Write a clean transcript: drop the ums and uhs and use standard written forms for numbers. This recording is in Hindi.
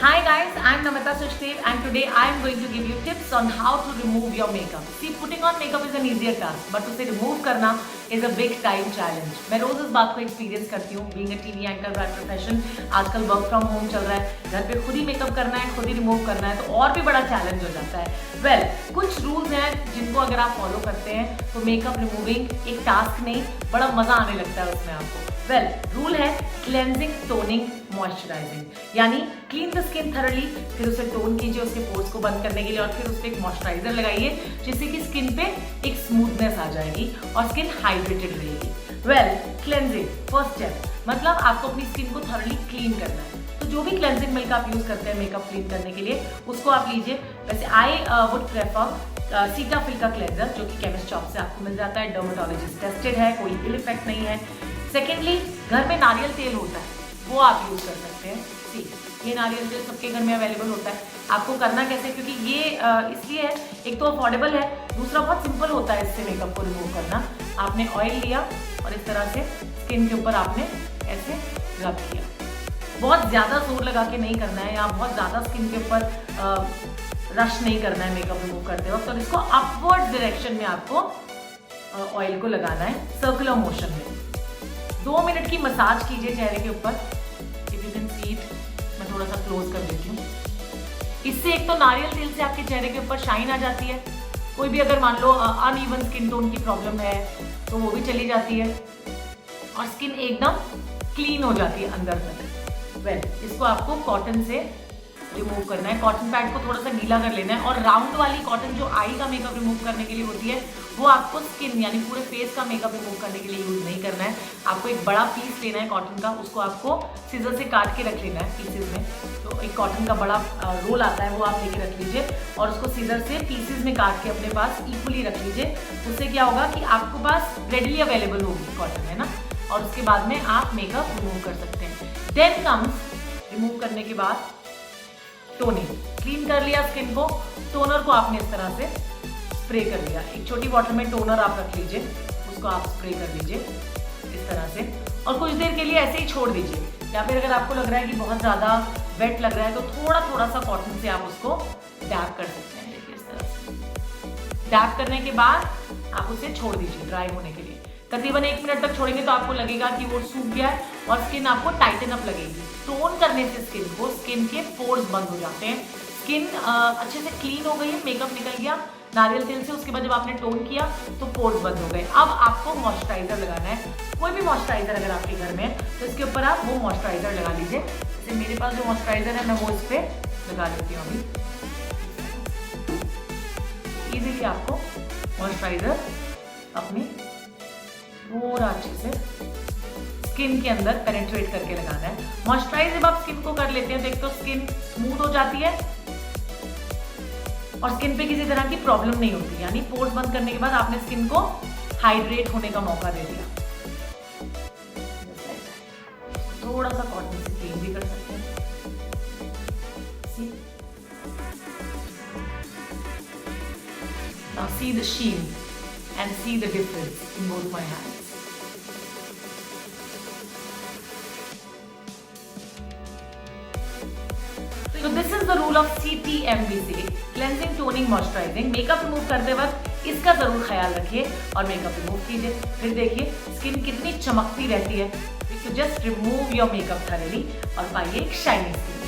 Hi guys, I'm Namitaa Sachdeva and today I am going to give you tips on how to remove your makeup. See, putting on makeup is an easier task, but उसे remove करना is a big time challenge. मैं रोज इस बात को एक्सपीरियंस करती हूँ. Being a TV anchor by profession, आजकल वर्क फ्रॉम होम चल रहा है, घर पे खुद ही मेकअप करना है, खुद ही रिमूव करना है, तो और भी बड़ा चैलेंज हो जाता है. वेल, कुछ रूल्स हैं जिनको अगर आप फॉलो करते हैं तो मेकअप रिमूविंग एक टास्क नहीं, बड़ा मजा आने लगता है उसमें आपको. वेल, रूल है क्लेंजिंग, टोनिंग, मॉइस्चराइजिंग, यानी क्लीन द स्किन थरली, फिर उसे टोन कीजिए उसके पोर्स को बंद करने के लिए, और फिर उस पर एक मॉइस्चराइजर लगाइए जिससे कि स्किन पे एक स्मूथनेस आ जाएगी और स्किन हाइड्रेटेड रहेगी. वेल, क्लेंजिंग फर्स्ट स्टेप, मतलब आपको अपनी स्किन को थरली क्लीन करना है. तो जो भी क्लेंजिंग मिल्क आप यूज करते हैं मेकअप क्लीन करने के लिए, उसको आप लीजिए. वैसे आई वुड प्रेफर सीटाफिल का क्लेंजर, जो कि केमिस्ट शॉप से आपको मिल जाता है, डर्मेटोलॉजिस्ट टेस्टेड है, कोई इल इफेक्ट नहीं है. सेकेंडली, घर में नारियल तेल होता है, वो आप यूज कर सकते हैं. सी, ये नारियल तेल सबके घर में अवेलेबल होता है. आपको करना कैसे, क्योंकि ये इसलिए है, एक तो अफोर्डेबल है, दूसरा बहुत सिंपल होता है इससे मेकअप को रिमूव करना. आपने ऑयल लिया और इस तरह से स्किन के ऊपर आपने ऐसे रब किया. बहुत ज़्यादा जोर लगा के नहीं करना है, या बहुत ज़्यादा स्किन के ऊपर रश नहीं करना है मेकअप रिमूव करते वक्त. और इसको अपवर्ड डायरेक्शन में आपको ऑयल को लगाना है, सर्कुलर मोशन में. 2 मिनट की मसाज कीजिए चेहरे के ऊपर. If you can see it, मैं थोड़ा सा क्लोज कर देती हूँ. इससे एक तो नारियल तेल से आपके चेहरे के ऊपर शाइन आ जाती है. कोई भी अगर मान लो अनइवन स्किन टोन की प्रॉब्लम है तो वो भी चली जाती है, और स्किन एकदम क्लीन हो जाती है अंदर तक. वेल, इसको आपको कॉटन से रिमूव करना है. कॉटन पैड को थोड़ा सा गीला कर लेना है, और राउंड वाली कॉटन जो आई का मेकअप रिमूव करने के लिए होती है, वो आपको स्किन यानी पूरे फेस का मेकअप रिमूव करने के लिए यूज नहीं करना है. आपको एक बड़ा पीस लेना है कॉटन का, उसको आपको सीजर से काट के रख लेना है पीसेज में. तो एक कॉटन का बड़ा रोल आता है, वो आप लेके रख लीजिए, और उसको सीजर से पीसेज में काट के अपने पास इक्वली रख लीजिए. उससे क्या होगा कि आपके पास रेडली अवेलेबल होगी कॉटन, है ना, और उसके बाद में आप मेकअप रिमूव कर सकते हैं. देन कम्स, रिमूव करने के बाद टोनिंग. क्लीन कर लिया स्किन को, टोनर को आपने इस तरह से स्प्रे कर लिया. एक छोटी बॉटल में टोनर आप रख लीजिए, उसको आप स्प्रे कर लीजिए इस तरह से, और कुछ देर के लिए ऐसे ही छोड़ दीजिए. या फिर अगर आपको लग रहा है कि बहुत ज़्यादा वेट लग रहा है तो थोड़ा थोड़ा सा कॉटन से आप उसको डैप कर सकते हैं. देखिए इस तरह से डैप करने के बाद आप उसे छोड़ दीजिए ड्राई होने के लिए. तकरीबन 1 मिनट तक छोड़ेंगे तो आपको लगेगा कि वो सूख गया है, और स्किन आपको टाइटन अप लगेगी. टोन करने से स्किन के पोर्स बंद हो जाते हैं. स्किन अच्छे से क्लीन हो गई है, मेकअप निकल गया नारियल तेल से, उसके बाद जब आपने टोन किया तो पोर्स बंद हो गए. अब आपको मॉइस्चराइजर लगाना है. कोई भी मॉइस्चराइजर अगर आपके घर में है तो इसके ऊपर आप वो मॉइस्चराइजर लगा लीजिए. जैसे मेरे पास जो मॉइस्चराइजर है मैं वो इस पर लगा लेती हूँ. अभी इजीली आपको मॉइस्चराइजर अपनी पूरा अच्छे से स्किन के अंदर पेनिट्रेट करके लगाना है. मॉइस्चराइज जब आप स्किन को कर लेते हैं तो एक तो स्किन स्मूथ हो जाती है, और स्किन पे किसी तरह की प्रॉब्लम नहीं होती, यानी पोर्स बंद करने के बाद आपने स्किन को हाइड्रेट होने का मौका दे दिया. थोड़ा सा कॉटन से क्लीन भी कर सकते हैं. Now see the sheen and see the difference in both my hands. So this is the rule of CTMBC, cleansing, toning, moisturizing. Makeup remove करते वक्त इसका जरूर ख्याल रखिए और मेकअप रिमूव कीजिए. फिर देखिए स्किन कितनी चमकती रहती है. So just remove your makeup thoroughly और पाइए एक शाइनी स्किन.